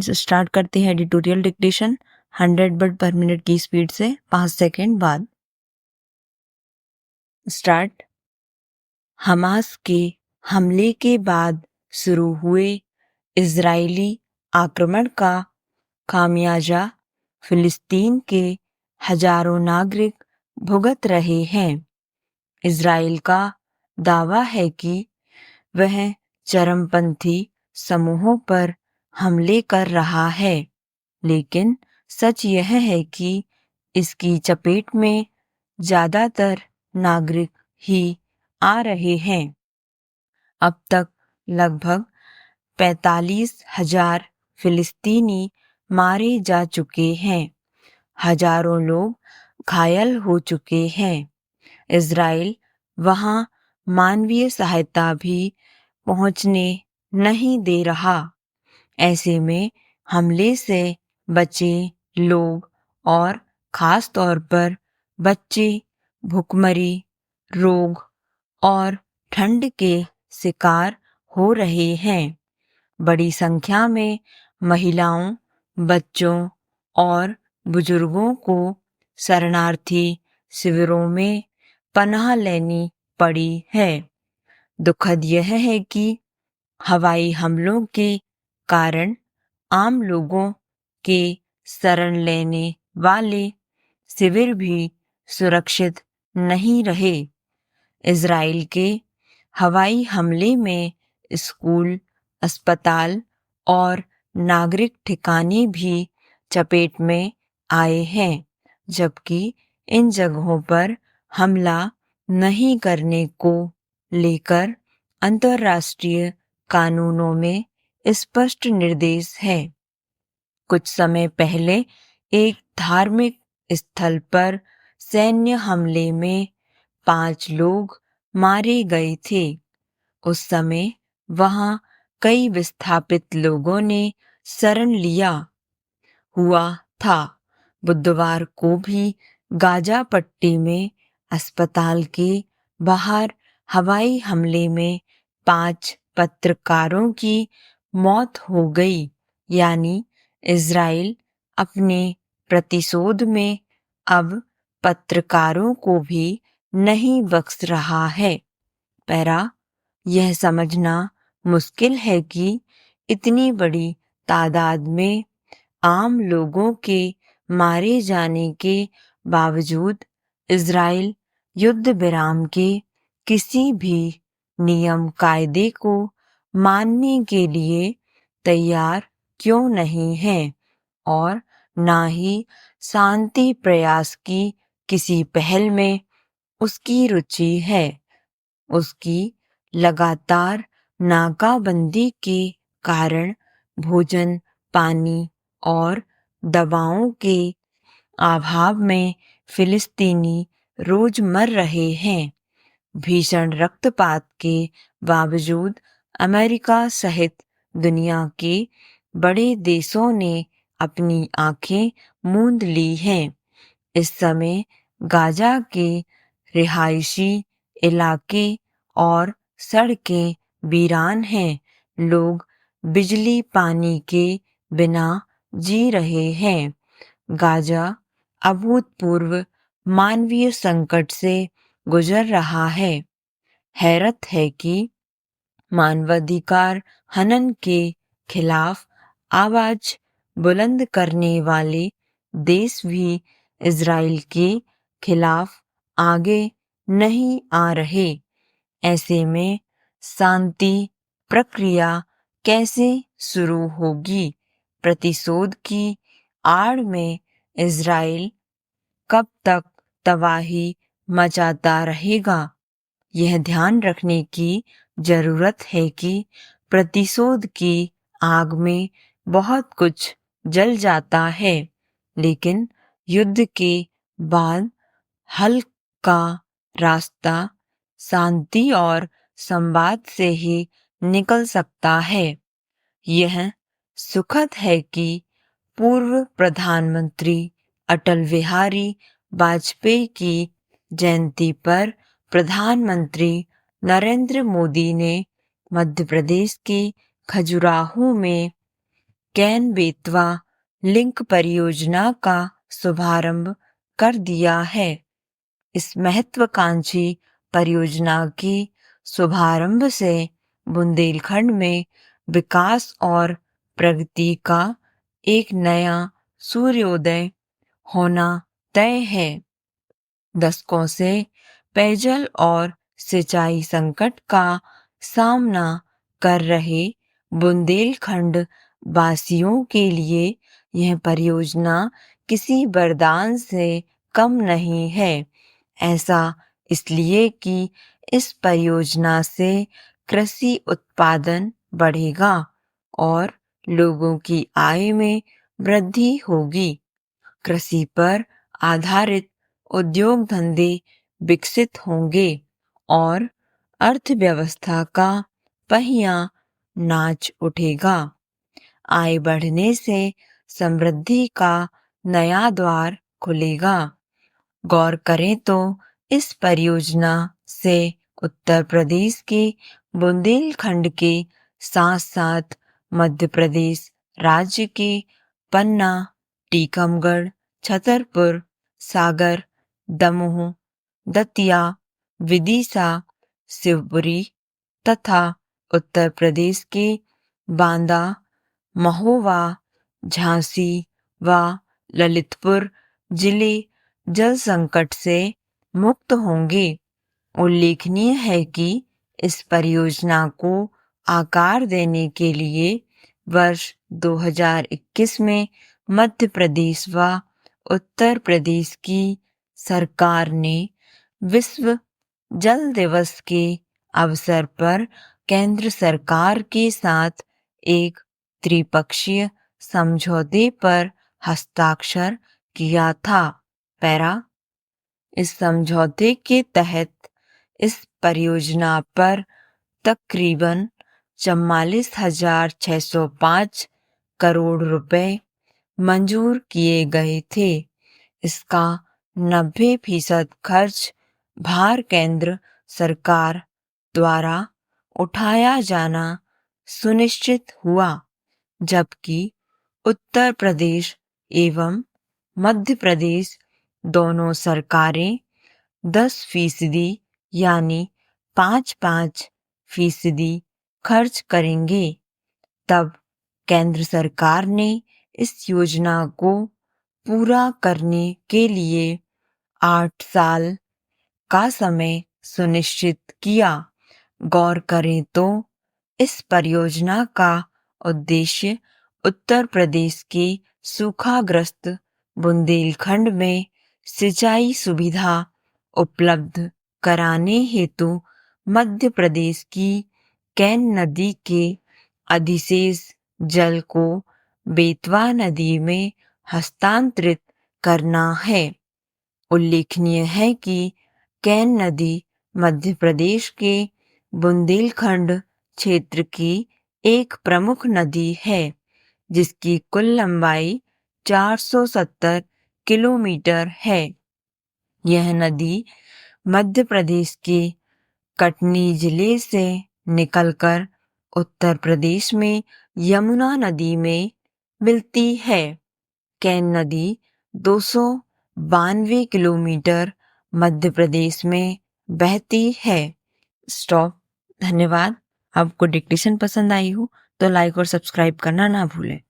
Start करते हैं editorial dictation 100 word पर मिनट की स्पीड से 5 सेकेंड बाद। स्टार्ट। हमास के हमले के बाद शुरू हुए इजरायली आक्रमण का खामियाजा फिलिस्तीन के हजारों नागरिक भुगत रहे हैं। इजराइल का दावा है कि वह चरमपंथी समूहों पर हमले कर रहा है, लेकिन सच यह है कि इसकी चपेट में ज्यादातर नागरिक ही आ रहे हैं। अब तक लगभग 45,000 फिलिस्तीनी मारे जा चुके हैं। हजारों लोग घायल हो चुके हैं। इजराइल वहां मानवीय सहायता भी पहुंचने नहीं दे रहा। ऐसे में हमले से बचे लोग और खास तौर पर बच्चे भूखमरी, रोग और ठंड के शिकार हो रहे हैं। बड़ी संख्या में महिलाओं, बच्चों और बुजुर्गों को शरणार्थी शिविरों में पनाह लेनी पड़ी है। दुखद यह है कि हवाई हमलों के कारण आम लोगों के शरण लेने वाले शिविर भी सुरक्षित नहीं रहे। इजराइल के हवाई हमले में स्कूल, अस्पताल और नागरिक ठिकाने भी चपेट में आए हैं, जबकि इन जगहों पर हमला नहीं करने को लेकर अंतर्राष्ट्रीय कानूनों में स्पष्ट निर्देश है। कुछ समय पहले एक धार्मिक स्थल पर सैन्य हमले में 5 लोग मारे गए थे। उस समय वहां कई विस्थापित लोगों ने शरण लिया हुआ था। बुधवार को भी गाजा पट्टी में अस्पताल के बाहर हवाई हमले में 5 पत्रकारों की मौत हो गई। यानी इजराइल अपने प्रतिशोध में अब पत्रकारों को भी नहीं बख्श रहा है। पैरा, यह समझना मुश्किल है कि इतनी बड़ी तादाद में आम लोगों के मारे जाने के बावजूद इजराइल युद्ध विराम के किसी भी नियम कायदे को मानने के लिए तैयार क्यों नहीं है और ना ही शांति प्रयास की किसी पहल में उसकी रुचि है। उसकी लगातार नाकाबंदी के कारण भोजन, पानी और दवाओं के अभाव में फिलिस्तीनी रोज मर रहे हैं। भीषण रक्तपात के बावजूद अमेरिका सहित दुनिया के बड़े देशों ने अपनी आंखें मूंद ली हैं। इस समय गाजा के रिहायशी इलाके और सड़कें वीरान हैं। लोग बिजली पानी के बिना जी रहे हैं। गाजा अभूतपूर्व मानवीय संकट से गुजर रहा है। हैरत है कि मानवाधिकार हनन के खिलाफ आवाज बुलंद करने वाले देश भी इजराइल के खिलाफ आगे नहीं आ रहे। ऐसे में शांति प्रक्रिया कैसे शुरू होगी? प्रतिशोध की आड़ में इजराइल कब तक तबाही मचाता रहेगा? यह ध्यान रखने की जरूरत है कि प्रतिशोध की आग में बहुत कुछ जल जाता है, लेकिन युद्ध के बाद हल का रास्ता शांति और संवाद से ही निकल सकता है। यह सुखद है कि पूर्व प्रधानमंत्री अटल बिहारी वाजपेयी की जयंती पर प्रधानमंत्री नरेंद्र मोदी ने मध्य प्रदेश के खजुराहो में कैन बेतवा लिंक परियोजना का शुभारंभ कर दिया है। इस महत्वाकांक्षी परियोजना के शुभारंभ से बुंदेलखंड में विकास और प्रगति का एक नया सूर्योदय होना तय है। दशकों से पेयजल और सिंचाई संकट का सामना कर रहे बुंदेलखंड वासियों के लिए यह परियोजना किसी वरदान से कम नहीं है। ऐसा इसलिए कि इस परियोजना से कृषि उत्पादन बढ़ेगा और लोगों की आय में वृद्धि होगी। कृषि पर आधारित उद्योग धंधे विकसित होंगे और अर्थव्यवस्था का पहिया नाच उठेगा। आय बढ़ने से समृद्धि का नया द्वार खुलेगा। गौर करें तो इस परियोजना से उत्तर प्रदेश के बुंदेलखंड के साथ साथ मध्य प्रदेश राज्य के पन्ना, टीकमगढ़, छतरपुर, सागर, दमोह, दतिया, विदिशा, शिवपुरी तथा उत्तर प्रदेश के बांदा, महोबा, झांसी व ललितपुर जिले जल संकट से मुक्त होंगे। उल्लेखनीय है कि इस परियोजना को आकार देने के लिए वर्ष 2021 में मध्य प्रदेश व उत्तर प्रदेश की सरकार ने विश्व जल दिवस के अवसर पर केंद्र सरकार के साथ एक त्रिपक्षीय समझौते पर हस्ताक्षर किया था। पैरा इस समझौते के तहत इस परियोजना पर तकरीबन 44,605 करोड़ रुपए मंजूर किए गए थे। इसका 90% खर्च भार केंद्र सरकार द्वारा उठाया जाना सुनिश्चित हुआ, जबकि उत्तर प्रदेश एवं मध्य प्रदेश दोनों सरकारें 10% यानी 5-5% खर्च करेंगे। तब केंद्र सरकार ने इस योजना को पूरा करने के लिए 8 साल का समय सुनिश्चित किया। गौर करें तो इस परियोजना का उद्देश्य उत्तर प्रदेश के सूखाग्रस्त बुंदेलखंड में सिंचाई सुविधा उपलब्ध कराने हेतु मध्य प्रदेश की कैन नदी के अधिशेष जल को बेतवा नदी में हस्तांतरित करना है। उल्लेखनीय है कि कैन नदी मध्य प्रदेश के बुंदेलखंड क्षेत्र की एक प्रमुख नदी है, जिसकी कुल लंबाई 470 किलोमीटर है। यह नदी मध्य प्रदेश के कटनी जिले से निकलकर उत्तर प्रदेश में यमुना नदी में मिलती है। कैन नदी 292 किलोमीटर मध्य प्रदेश में बहती है। स्टॉप। धन्यवाद। आपको डिक्टेशन पसंद आई हो तो लाइक और सब्सक्राइब करना ना भूलें।